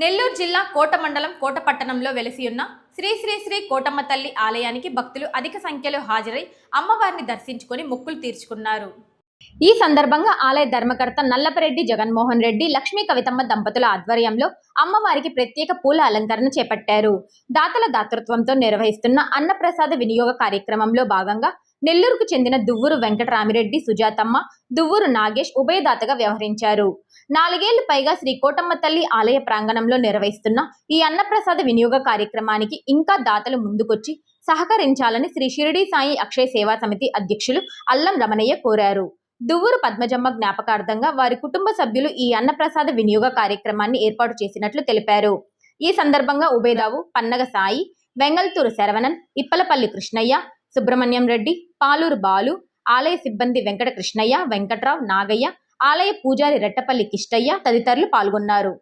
నెల్లూరు జిల్లా కోట మండలం కోట పట్టణంలో వెలసియున్న శ్రీ శ్రీ శ్రీ కోటమ్మ తల్లి ఆలయానికి భక్తులు అధిక సంఖ్యలో హాజరై అమ్మవారిని దర్శించుకొని మొక్కులు తీర్చుకున్నారు. ఈ సందర్భంగా ఆలయ ధర్మకర్త నల్లపరెడ్డి జగన్మోహన్ రెడ్డి, లక్ష్మీ కవితమ్మ దంపతుల ఆధ్వర్యంలో అమ్మవారికి ప్రత్యేక పూల అలంకరణ చేపట్టారు. దాతల దాతృత్వంతో నిర్వహిస్తున్న అన్నప్రసాద వినియోగ కార్యక్రమంలో భాగంగా నెల్లూరుకు చెందిన దువ్వూరు వెంకటరామిరెడ్డి, సుజాతమ్మ, దువ్వూరు నాగేష్ ఉభయదాతగా వ్యవహరించారు. 4 ఏళ్లు పైగా శ్రీ కోటమ్మ తల్లి ఆలయ ప్రాంగణంలో నిర్వహిస్తున్న ఈ అన్నప్రసాద వినియోగ కార్యక్రమానికి ఇంకా దాతలు ముందుకొచ్చి సహకరించాలని శ్రీ షిరిడి సాయి అక్షయ సేవా సమితి అధ్యక్షులు అల్లం రమణయ్య కోరారు. దువ్వూరు పద్మజమ్మ జ్ఞాపకార్థంగా వారి కుటుంబ సభ్యులు ఈ అన్నప్రసాద వినియోగ కార్యక్రమాన్ని ఏర్పాటు చేసినట్లు తెలిపారు. ఈ సందర్భంగా ఉబేదావు, పన్నగ సాయి, వెంగల్తూరు శరవణన్, ఇప్పలపల్లి కృష్ణయ్య, సుబ్రహ్మణ్యం రెడ్డి, పాలూరు బాలు, ఆలయ సిబ్బంది వెంకట కృష్ణయ్య, వెంకట్రావు, నాగయ్య, ఆలయ పూజారి రెట్టపల్లి కిష్టయ్య తదితరులు పాల్గొన్నారు.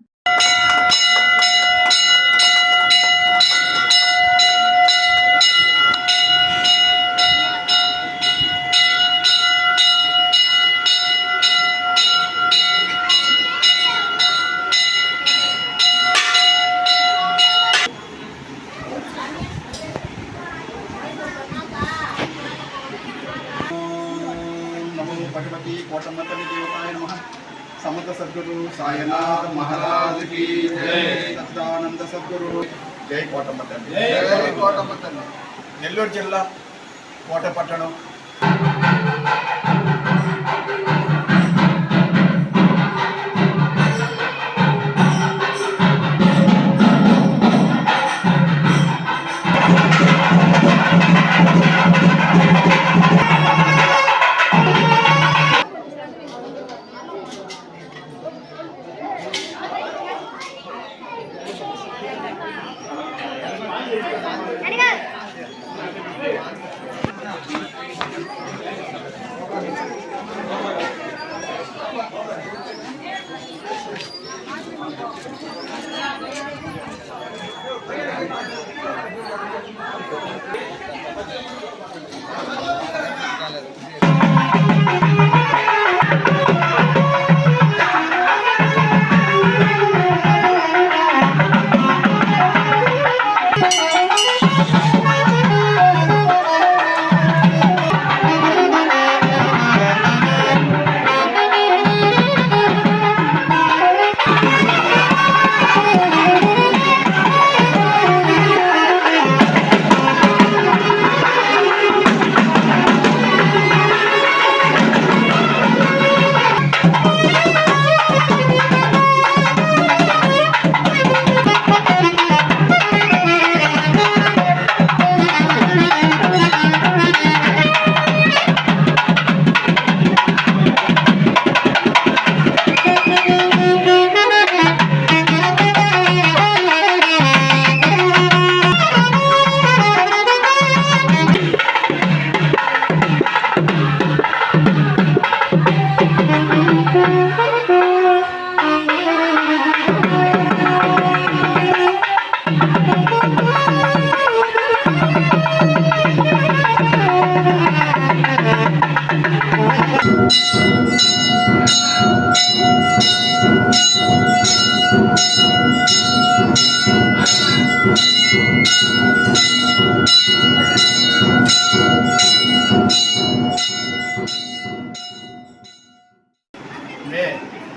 भगवती कोटम्म तल्ली देवताय नमः। समर्थ सद्गुरु साईनाथ महाराज की जय। सच्चिदानंद सद्गुरु जय कोटम्म तल्ली। जय कोटम्म तल्ली। नेल्लूरु जिल्ला कोट पट्टणं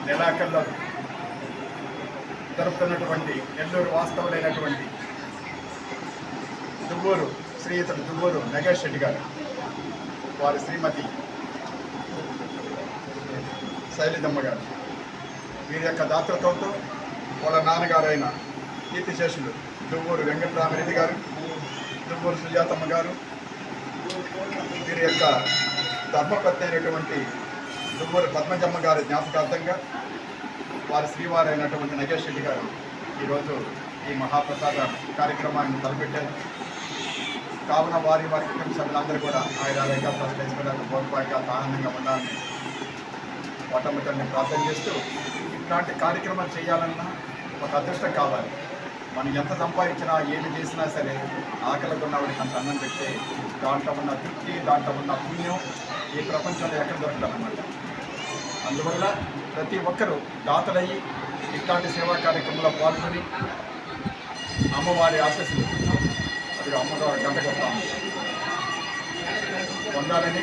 నెలాఖరులో జరుపుతున్నటువంటి నెల్లూరు వాస్తవులైనటువంటి దువ్వూరు నగేష్ రెడ్డి గారు, వారి శ్రీమతి శైలజమ్మ గారు, వీరి యొక్క దాతృత్వంతో వాళ్ళ నాన్నగారైన కీర్తిశేషులు దువ్వూరు వెంకటరామిరెడ్డి గారు, దువ్వూరు సుజాతమ్మ గారు, వీరి యొక్క ధర్మపత్ని అయినటువంటి దువ్వూరు పద్మజమ్మ గారి జ్ఞాపకార్థంగా వారి శ్రీవారు అయినటువంటి నగేష్ రెడ్డి గారు ఈరోజు ఈ మహాప్రసాద కార్యక్రమాన్ని తలపెట్టారు. కావున వారి కుటుంబ సభ్యులందరూ కూడా ఆయురారోగ్య ప్రశ్నించడానికి గౌరవంగా ఆనందంగా ఉండాలని కోటమ్మ తల్లిని ప్రార్థన చేస్తూ, ఇట్లాంటి కార్యక్రమాలు చేయాలన్నా ఒక అదృష్టం కావాలి. మనం ఎంత సంపాదించినా ఏది చేసినా సరే ఆకలిగా ఉన్నవాడికి అంత అన్నం పెడితే దాంట్లో ఉన్న తృప్తి, దాంట్లో ఉన్న పుణ్యం ఈ ప్రపంచంలో ఎక్కడ దొరకదన్నమాట. అందువల్ల ప్రతి ఒక్కరూ దాతలయ్యి ఇట్లాంటి సేవా కార్యక్రమంలో పాల్గొని అమ్మవారి ఆశీస్సులు అది అమ్మగారు గంటకొస్తాము పొందాలని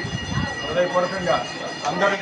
హృదయపూర్వకంగా అందరినీ